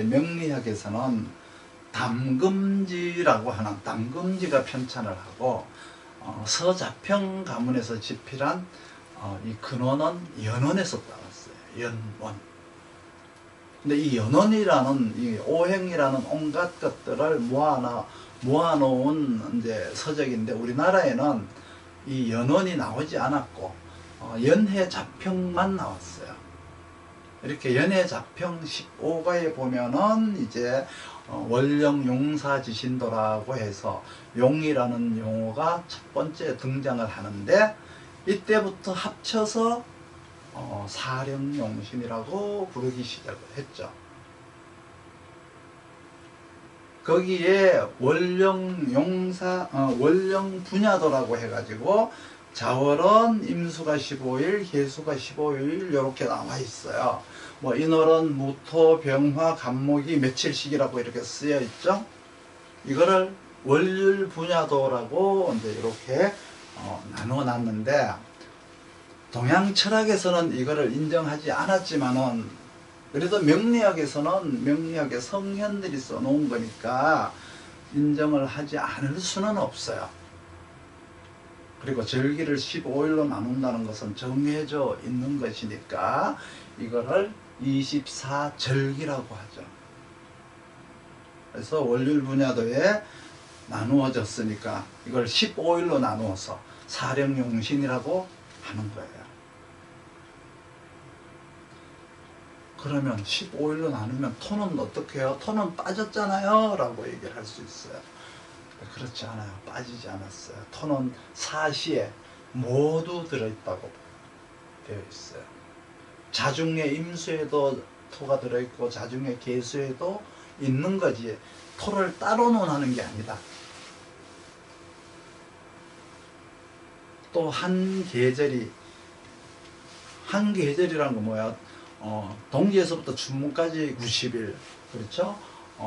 명리학에서는 담금지라고 하는 담금지가 편찬을 하고 서자평 가문에서 집필한 이 근원은 연원에서 따왔어요. 연원. 근데 이 연원이라는 이 오행이라는 온갖 것들을 모아놓은 이제 서적인데 우리나라에는 이 연원이 나오지 않았고 연해자평만 나왔어요. 이렇게 연해자평 15가에 보면은 이제 원령용사지신도라고 해서 용이라는 용어가 첫 번째 등장을 하는데 이때부터 합쳐서 사령용신이라고 부르기 시작을 했죠. 거기에 원령분야도라고 해가지고 자월은 임수가 15일, 계수가 15일 이렇게 나와 있어요. 뭐 인월은 무토, 병화, 간목이 며칠씩이라고 이렇게 쓰여 있죠. 이거를 원률분야도라고 이제 이렇게 나누어 놨는데 동양 철학에서는 이거를 인정하지 않았지만은 그래도 명리학에서는 명리학의 성현들이 써놓은 거니까 인정을 하지 않을 수는 없어요. 그리고 절기를 15일로 나눈다는 것은 정해져 있는 것이니까 이거를 24절기라고 하죠. 그래서 원률 분야도에 나누어졌으니까 이걸 15일로 나누어서 사령용신이라고 하는 거예요. 그러면 15일로 나누면 토는 어떻게 해요? 토는 빠졌잖아요 라고 얘기를 할 수 있어요. 그렇지 않아요. 빠지지 않았어요. 토는 사시에 모두 들어있다고 되어 있어요. 자중의 임수에도 토가 들어있고 자중의 계수에도 있는 거지 토를 따로 논하는 게 아니다. 또 한 계절이라는 건 뭐야? 동지에서부터 춘문까지 90일, 그렇죠?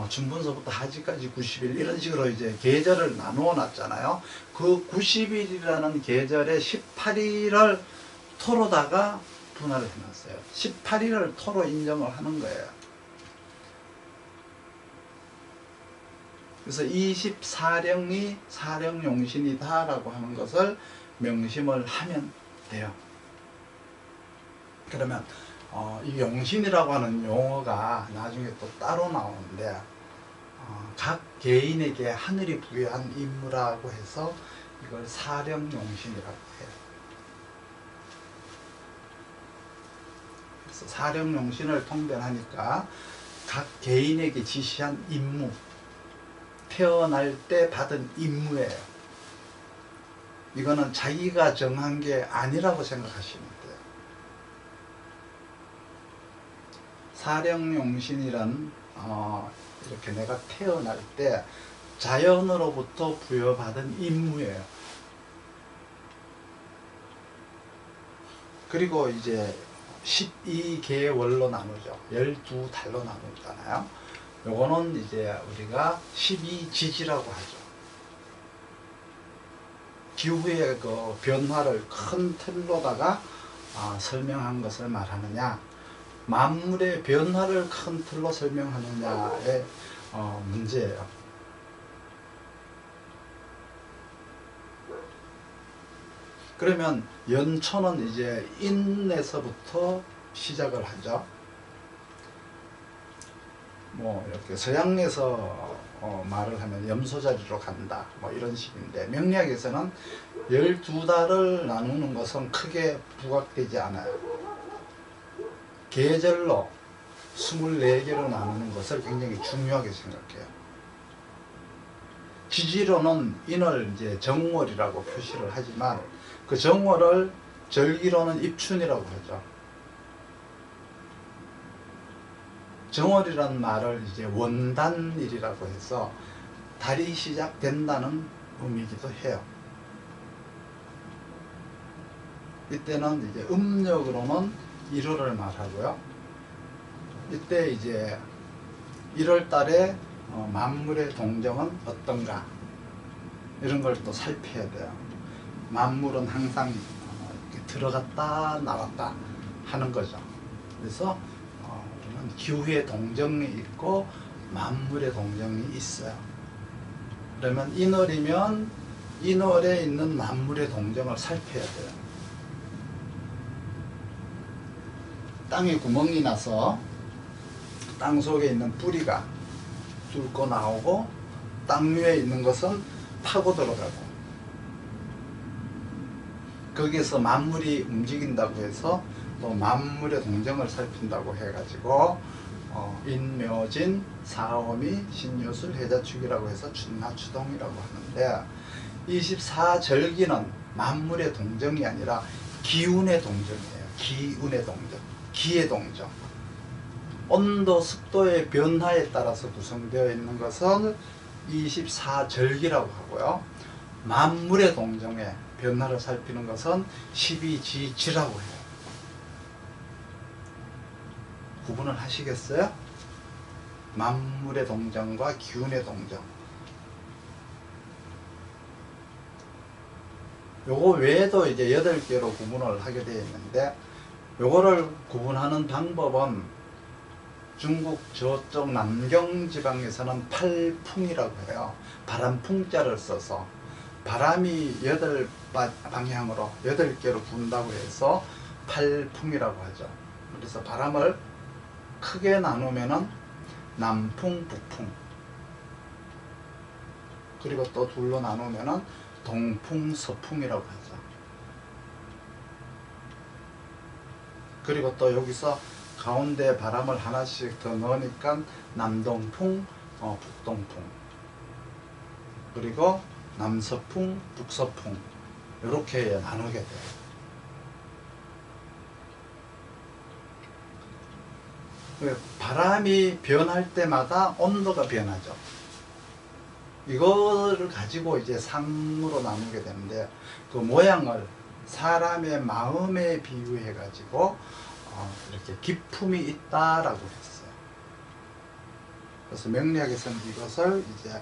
준분서부터 하지까지 90일 이런 식으로 이제 계절을 나누어 놨잖아요. 그 90일이라는 계절에 18일을 토로다가 분할을 해놨어요. 18일을 토로 인정을 하는 거예요. 그래서 24령이 사령용신이다 라고 하는 것을 명심을 하면 돼요. 그러면 이 용신이라고 하는 용어가 나중에 또 따로 나오는데 각 개인에게 하늘이 부여한 임무라고 해서 이걸 사령용신이라고 해요. 그래서 사령용신을 통변하니까 각 개인에게 지시한 임무, 태어날 때 받은 임무예요. 이거는 자기가 정한 게 아니라고 생각하시면 돼요. 사령용신이란 이렇게 내가 태어날 때 자연으로부터 부여받은 임무예요. 그리고 이제 12계월로 나누죠. 12달로 나누잖아요. 요거는 이제 우리가 12지지라고 하죠. 기후의 그 변화를 큰 틀로다가 설명한 것을 말하느냐, 만물의 변화를 큰 틀로 설명하느냐의 문제예요. 그러면 연초는 이제 인에서부터 시작을 하죠. 뭐 이렇게 서양에서 말을 하면 염소자리로 간다 뭐 이런 식인데 명리학에서는 12달을 나누는 것은 크게 부각되지 않아요. 계절로 24개로 나누는 것을 굉장히 중요하게 생각해요. 지지로는 인을 이제 정월이라고 표시를 하지만 그 정월을 절기로는 입춘이라고 하죠. 정월이라는 말을 이제 원단일이라고 해서 달이 시작된다는 의미이기도 해요. 이때는 이제 음력으로는 1월을 말하고요. 이때 이제 1월 달에 만물의 동정은 어떤가 이런 걸 또 살펴야 돼요. 만물은 항상 이렇게 들어갔다 나왔다 하는 거죠. 그래서 우리는 동정은 기후의 동정이 있고 만물의 동정이 있어요. 그러면 인월이면 인월에 있는 만물의 동정을 살펴야 돼요. 땅에 구멍이 나서 땅 속에 있는 뿌리가 뚫고 나오고 땅 위에 있는 것은 파고 들어가고 거기에서 만물이 움직인다고 해서 또 만물의 동정을 살핀다고 해가지고 인묘진, 사오미, 신유술, 해자축이라고 해서 춘하추동이라고 하는데 24절기는 만물의 동정이 아니라 기운의 동정이에요. 기운의 동정, 기의 동정. 온도, 습도의 변화에 따라서 구성되어 있는 것은 24절기라고 하고요. 만물의 동정의 변화를 살피는 것은 12지지라고 해요. 구분을 하시겠어요? 만물의 동정과 기운의 동정. 요거 외에도 이제 8개로 구분을 하게 되어 있는데 요거를 구분하는 방법은 중국 저쪽 남경 지방에서는 팔풍이라고 해요. 바람풍자를 써서 바람이 8방향으로 8개로 분다고 해서 팔풍이라고 하죠. 그래서 바람을 크게 나누면은 남풍, 북풍, 그리고 또 둘로 나누면은 동풍, 서풍이라고 하죠. 그리고 또 여기서 가운데 바람을 하나씩 더 넣으니까 남동풍, 북동풍, 그리고 남서풍, 북서풍 이렇게 나누게 돼요. 바람이 변할 때마다 온도가 변하죠. 이거를 가지고 이제 상으로 나누게 되는데 그 모양을 사람의 마음에 비유해 가지고 이렇게 기품이 있다라고 했어요. 그래서 명리학에서는 이것을 이제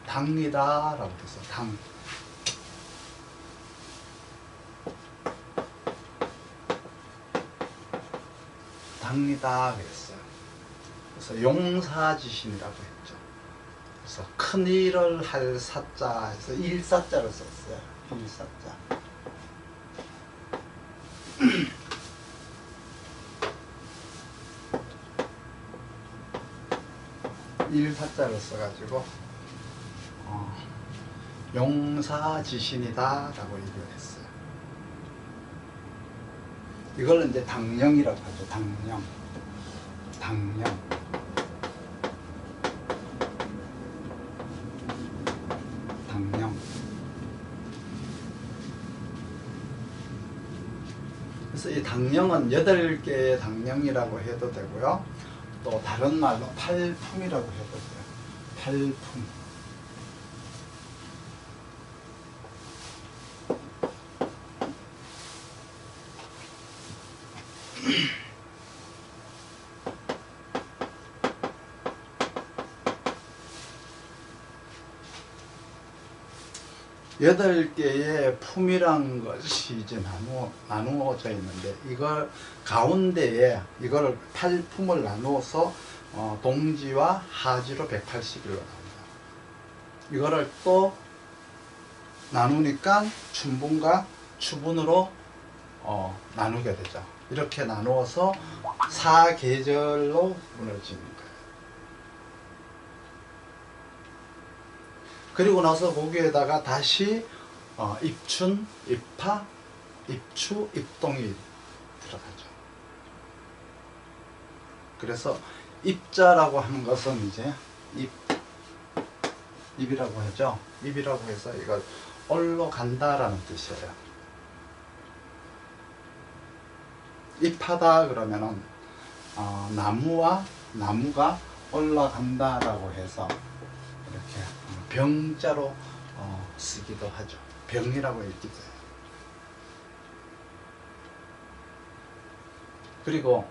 당이다라고 해서 당. 당이다 그랬어요. 그래서 용사지신이라고 했죠. 그래서 큰 일을 할 사자 해서 일사자를 썼어요. 일사자. 일사자를 써가지고 용사지신이다 라고 얘기를 했어요. 이걸 이제 당령이라고 하죠. 당령. 당령. 당령. 그래서 이 당령은 8개의 당령이라고 해도 되고요. 또 다른 말로 팔품이라고 해도 돼요. 팔품. 여덟 개의 품이란 것이 이제 나누어져 있는데 이걸 가운데에 이걸 8품을 나누어서 동지와 하지로 180일로 나옵니다. 이거를 또 나누니까 춘분과 추분으로 나누게 되죠. 이렇게 나누어서 4계절로 분을 짓는 거예요. 그리고 나서 거기에다가 다시 입춘, 입하, 입추, 입동이 들어가죠. 그래서 입자라고 하는 것은 이제 입이라고 하죠. 입이라고 해서 이걸 올로 간다라는 뜻이에요. 입하다 그러면은 나무가 올라간다라고 해서 이렇게 병자로 쓰기도 하죠. 병이라고 읽기도 해요. 그리고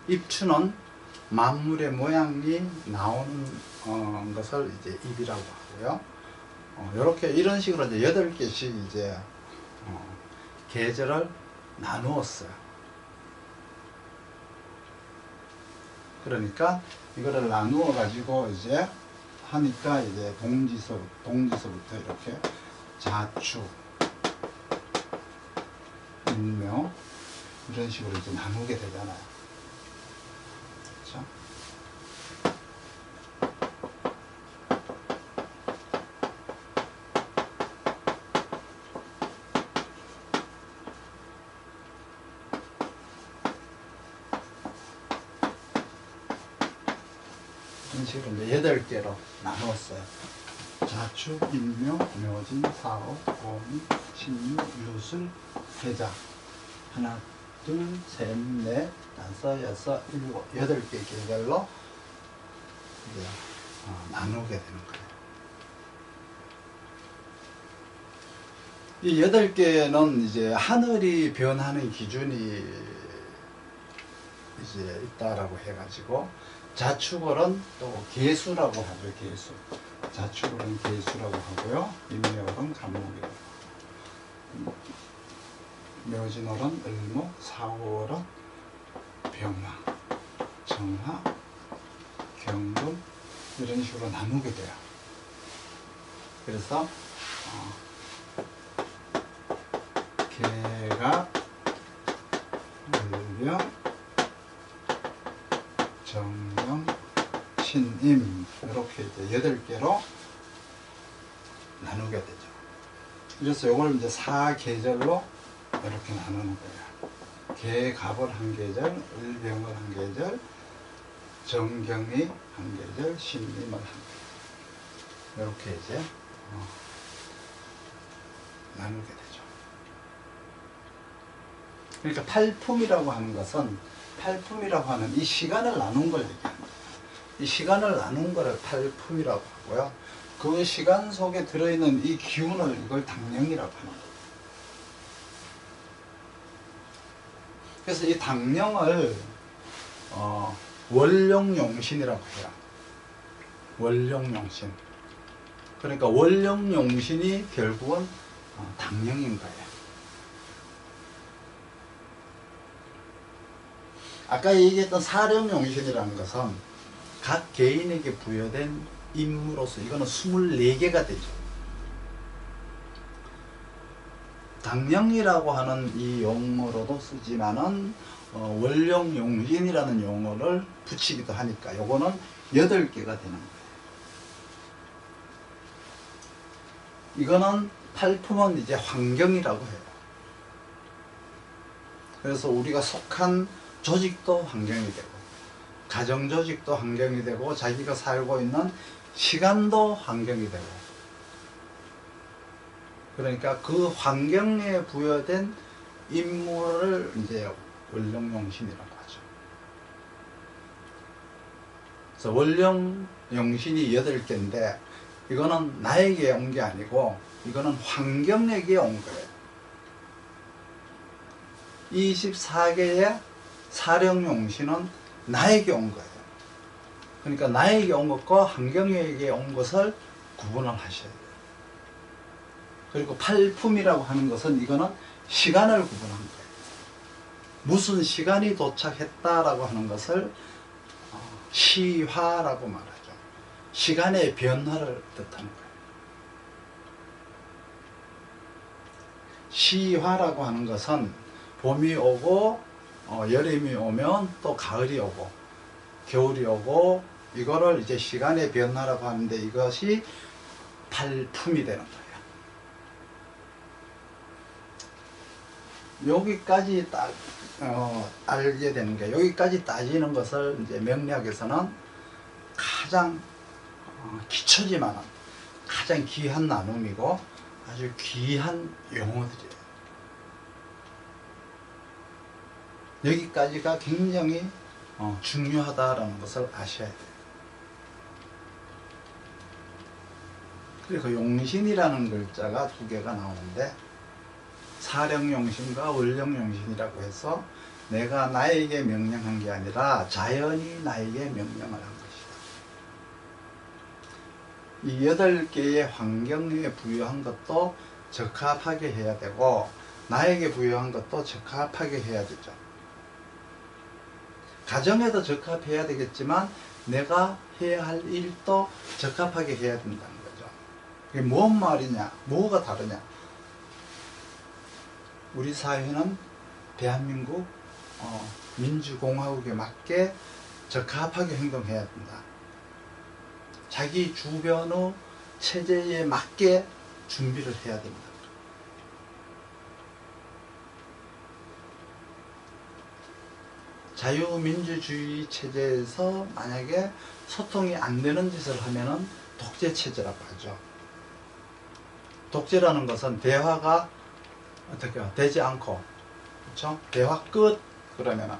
입추는 만물의 모양이 나오는 것을 이제 입이라고 하고요. 이렇게 이런 식으로 이제 8개씩 이제 계절을 나누었어요. 그러니까 이거를 나누어 가지고 이제 하니까 이제 동지서부터 이렇게 자축, 인묘 이런 식으로 이제 나누게 되잖아요. 그렇죠? 이런 식으로 이제 8개로 나누었어요. 자축, 인묘, 묘진, 사업, 오미, 신유, 유술, 해자. 하나, 둘, 셋, 넷, 다섯, 여섯, 일곱, 8개 계절로 이제 나누게 되는 거예요. 이 8개는 이제 하늘이 변하는 기준이 이제 있다라고 해가지고 자축월은 또 계수라고 하죠. 계수. 자축월은 계수라고 하고요. 인묘월은 간목이라고. 묘진월은 을목, 사월은 병화, 정화, 경금 이런 식으로 나누게 돼요. 그래서 개가, 을병, 정경, 신임 이렇게 이제 8개로 나누게 되죠. 그래서 이걸 이제 4계절로 이렇게 나누는 거예요. 개갑을 한 계절, 을병을 한 계절, 정경이 한 계절, 신임을 한 계절 이렇게 이제 나누게 되죠. 그러니까 팔품이라고 하는 것은 팔품이라고 하는 이 시간을 나눈 걸 얘기하는 거예요. 이 시간을 나눈 거를 팔품이라고 하고요. 그 시간 속에 들어있는 이 기운을 이걸 당령이라고 하는 거예요. 그래서 이 당령을 월령용신이라고 해요. 월령용신. 그러니까 월령용신이 결국은 당령인 거예요. 아까 얘기했던 사령용신이라는 것은 각 개인에게 부여된 임무로서 이거는 24개가 되죠. 당령이라고 하는 이 용어로도 쓰지만은 월령용신이라는 용어를 붙이기도 하니까 요거는 8개가 되는 거예요. 이거는 팔품은 이제 환경이라고 해요. 그래서 우리가 속한 조직도 환경이 되고 가정조직도 환경이 되고 자기가 살고 있는 시간도 환경이 되고 그러니까 그 환경에 부여된 임무를 이제 월령용신이라고 하죠. 그래서 월령용신이 8개인데 이거는 나에게 온 게 아니고 이거는 환경에게 온 거예요. 24개의 사령용신은 나에게 온 거예요. 그러니까 나에게 온 것과 환경에게 온 것을 구분을 하셔야 돼요. 그리고 팔품이라고 하는 것은 이거는 시간을 구분한 거예요. 무슨 시간이 도착했다라고 하는 것을 시화라고 말하죠. 시간의 변화를 뜻하는 거예요. 시화라고 하는 것은 봄이 오고 여름이 오면 또 가을이 오고 겨울이 오고 이거를 이제 시간의 변화라고 하는데 이것이 팔품이 되는 거예요. 여기까지 딱 알게 되는 게 여기까지 따지는 것을 이제 명리학에서는 가장 기초지만 가장 귀한 나눔이고 아주 귀한 용어들이에요. 여기까지가 굉장히 중요하다라는 것을 아셔야 돼요. 그리고 용신이라는 글자가 2개가 나오는데 사령용신과 월령용신이라고 해서 내가 나에게 명령한 게 아니라 자연이 나에게 명령을 한 것이다. 이 8개의 환경에 부여한 것도 적합하게 해야 되고 나에게 부여한 것도 적합하게 해야 되죠. 가정에도 적합해야 되겠지만 내가 해야 할 일도 적합하게 해야 된다는 거죠. 그게 뭔 말이냐? 뭐가 다르냐? 우리 사회는 대한민국 민주공화국에 맞게 적합하게 행동해야 된다. 자기 주변의 체제에 맞게 준비를 해야 된다. 자유민주주의 체제에서 만약에 소통이 안 되는 짓을 하면은 독재 체제라고 하죠. 독재라는 것은 대화가 어떻게 되지 않고, 그렇죠? 대화 끝 그러면은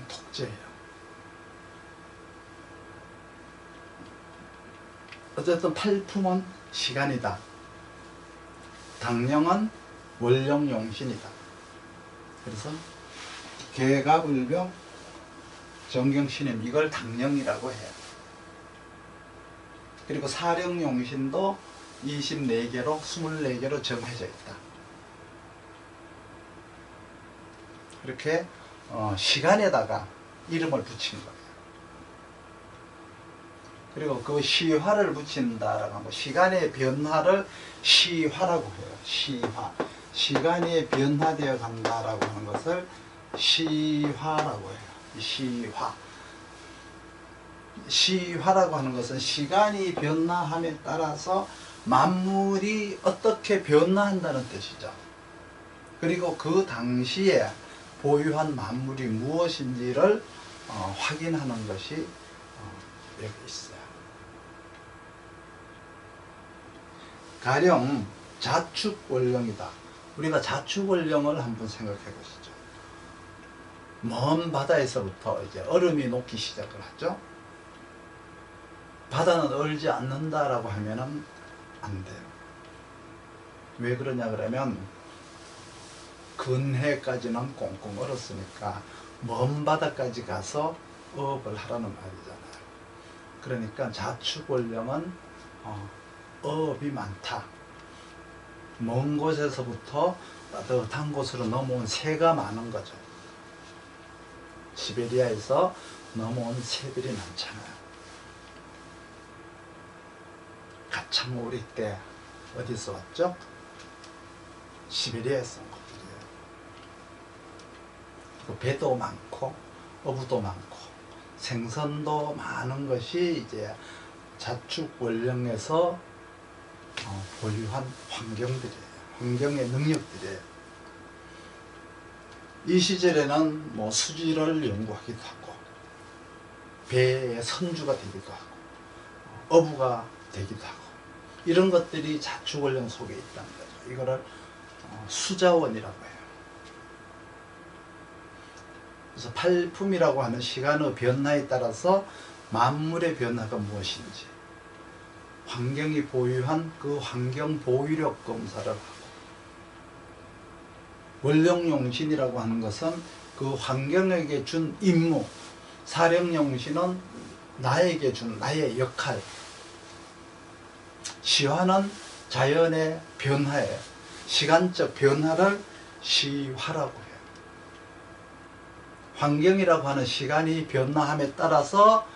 독재예요. 어쨌든 팔품은 시간이다. 당령은 원령용신이다. 그래서 개가불병 정경신임 이걸 당령이라고 해요. 그리고 사령용신도 24개로 24개로 정해져 있다. 이렇게 시간에다가 이름을 붙인 거예요. 그리고 그 시화를 붙인다라고 하고, 시간의 변화를 시화라고 해요. 시화. 시간이 변화되어 간다라고 하는 것을 시화라고 해요. 시화. 시화라고 하는 것은 시간이 변화함에 따라서 만물이 어떻게 변화한다는 뜻이죠. 그리고 그 당시에 보유한 만물이 무엇인지를 확인하는 것이 여기 있어요. 가령 자축원령이다. 우리가 자축원령을 한번 생각해 보시죠. 먼 바다에서부터 이제 얼음이 녹기 시작을 하죠. 바다는 얼지 않는다라고 하면은 안 돼요. 왜 그러냐 그러면 근해까지는 꽁꽁 얼었으니까 먼 바다까지 가서 어업을 하라는 말이잖아요. 그러니까 자축원령은 어업이 많다. 먼 곳에서부터 따뜻한 곳으로 넘어온 새가 많은 거죠. 시베리아에서 넘어온 새들이 많잖아요. 가창오리 때 어디서 왔죠? 시베리아에서 온 것들이에요. 그 배도 많고 어부도 많고 생선도 많은 것이 이제 자축원령에서 보유한 환경들이에요. 환경의 능력들이에요. 이 시절에는 뭐 수지를 연구하기도 하고 배의 선주가 되기도 하고 어부가 되기도 하고 이런 것들이 자축원령 속에 있다는 거죠. 이거를 수자원이라고 해요. 그래서 팔품이라고 하는 시간의 변화에 따라서 만물의 변화가 무엇인지 환경이 보유한 그 환경 보유력 검사를 하고, 원령용신이라고 하는 것은 그 환경에게 준 임무, 사령용신은 나에게 준 나의 역할, 시화는 자연의 변화에 시간적 변화를 시화라고 해요. 환경이라고 하는 시간이 변화함에 따라서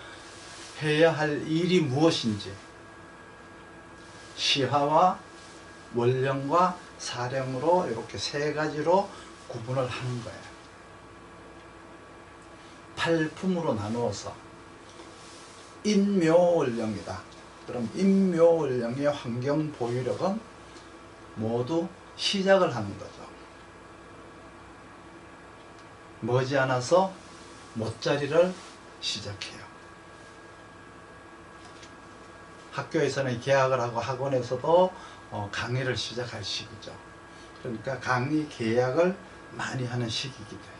해야 할 일이 무엇인지 시화와 원령과 사령으로 이렇게 세 가지로 구분을 하는 거예요. 팔품으로 나누어서 인묘원령이다. 그럼 인묘원령의 환경 보유력은 모두 시작을 하는 거죠. 머지않아서 못자리를 시작해요. 학교에서는 개학을 하고 학원에서도 강의를 시작할 시기죠. 그러니까 강의 개학을 많이 하는 시기이기도 해요.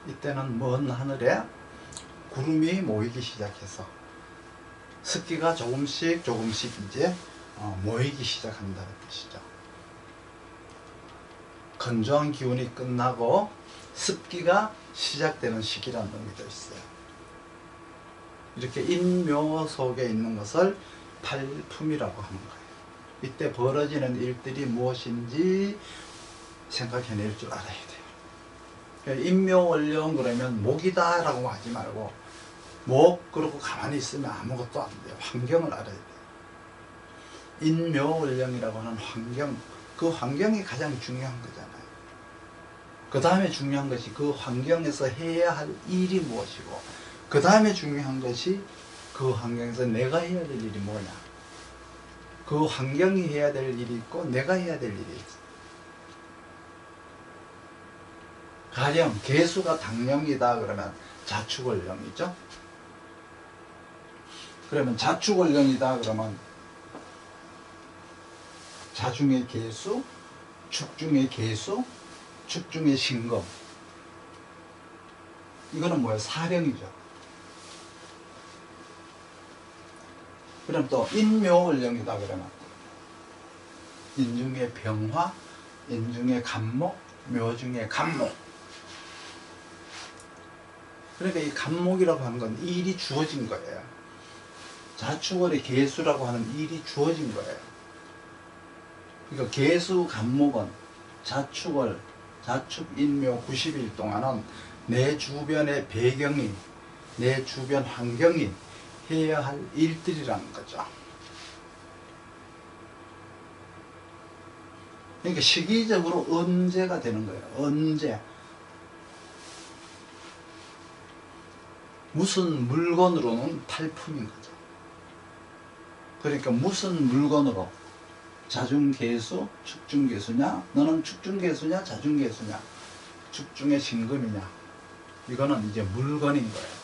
이때는 먼 하늘에 구름이 모이기 시작해서 습기가 조금씩 이제 모이기 시작한다는 뜻이죠. 건조한 기운이 끝나고 습기가 시작되는 시기라는 의미도 있어요. 이렇게 인묘 속에 있는 것을 팔품이라고 하는 거예요. 이때 벌어지는 일들이 무엇인지 생각해낼 줄 알아야 돼요. 그러니까 인묘원령 그러면 목이다 라고 하지 말고 목 그러고 가만히 있으면 아무것도 안 돼요. 환경을 알아야 돼요. 인묘원령이라고 하는 환경, 그 환경이 가장 중요한 거잖아요. 그 다음에 중요한 것이 그 환경에서 해야 할 일이 무엇이고, 그 다음에 중요한 것이 그 환경에서 내가 해야 될 일이 뭐냐. 그 환경이 해야 될 일이 있고 내가 해야 될 일이 있어. 가령 개수가 당령이다 그러면 자축월령이죠. 그러면 자축월령이다 그러면 자중의 개수, 축중의 개수, 축중의 신금. 이거는 뭐예요? 사령이죠. 그럼 또 인묘월령이다 그러면 인중의 병화, 인중의 간목, 묘중의 간목. 그러니까 이 간목이라고 하는 건 일이 주어진 거예요. 자축월의 개수라고 하는 일이 주어진 거예요. 그러니까 개수 간목은 자축월, 자축인묘 90일 동안은 내 주변의 배경이, 내 주변 환경이 해야 할 일들이라는 거죠. 그러니까 시기적으로 언제가 되는 거예요. 언제. 무슨 물건으로는 팔품인 거죠. 그러니까 무슨 물건으로 자중개수, 축중개수냐, 너는 축중개수냐, 자중개수냐, 축중의 신금이냐, 이거는 이제 물건인 거예요.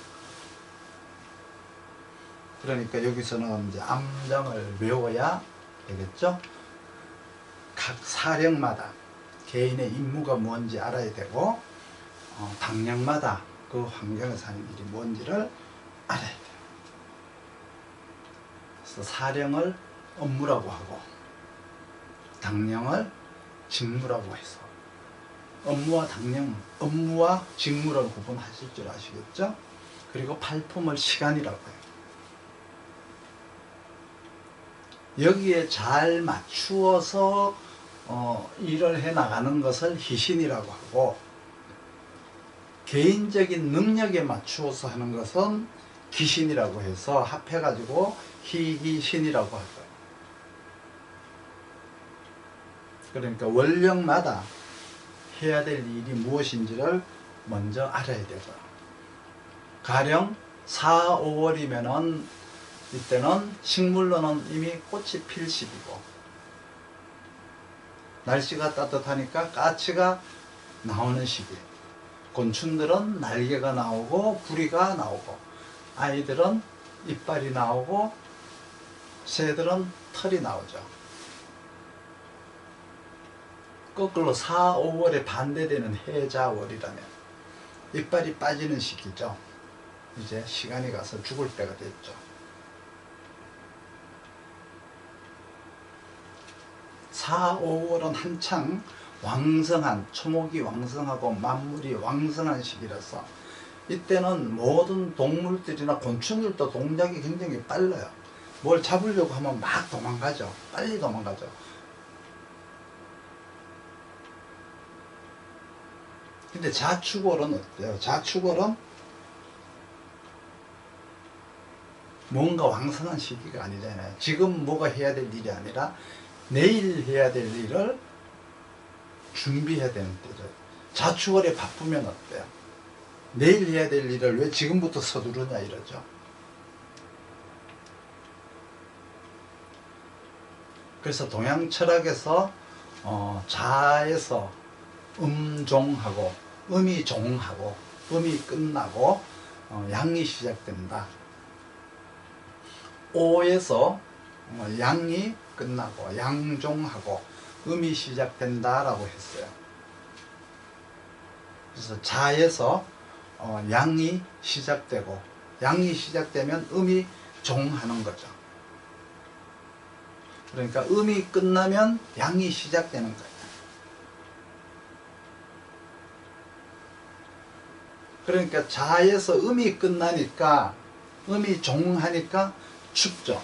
그러니까 여기서는 이제 암정을 외워야 되겠죠. 각 사령마다 개인의 임무가 뭔지 알아야 되고, 당령마다 그 환경에서 하는 일이 뭔지를 알아야 돼요. 그래서 사령을 업무라고 하고 당령을 직무라고 해서 업무와 당령, 업무와 직무를 구분하실 줄 아시겠죠? 그리고 팔품을 시간이라고 해요. 여기에 잘 맞추어서 일을 해 나가는 것을 희신이라고 하고, 개인적인 능력에 맞추어서 하는 것은 기신이라고 해서 합해가지고 희기신이라고 할 거예요. 그러니까 월령마다 해야 될 일이 무엇인지를 먼저 알아야 되고요. 가령 4, 5월이면은 이때는 식물로는 이미 꽃이 필 시기고, 날씨가 따뜻하니까 까치가 나오는 시기, 곤충들은 날개가 나오고 부리가 나오고, 아이들은 이빨이 나오고 새들은 털이 나오죠. 거꾸로 4, 5월에 반대되는 해자월이라면 이빨이 빠지는 시기죠. 이제 시간이 가서 죽을 때가 됐죠. 4, 5월은 한창 왕성한, 초목이 왕성하고 만물이 왕성한 시기라서 이때는 모든 동물들이나 곤충들도 동작이 굉장히 빨라요. 뭘 잡으려고 하면 막 도망가죠. 빨리 도망가죠. 근데 자축월은 어때요? 자축월은 뭔가 왕성한 시기가 아니잖아요. 지금 뭐가 해야 될 일이 아니라 내일 해야 될 일을 준비해야 되는 때죠. 자축월에 바쁘면 어때요? 내일 해야 될 일을 왜 지금부터 서두르냐 이러죠. 그래서 동양 철학에서 자에서 음종하고 음이 종하고 음이 끝나고 양이 시작된다. 오에서 양이 끝나고 양종하고 음이 시작된다 라고 했어요. 그래서 자에서 양이 시작되고, 양이 시작되면 음이 종하는 거죠. 그러니까 음이 끝나면 양이 시작되는 거예요. 그러니까 자에서 음이 끝나니까, 음이 종하니까 춥죠.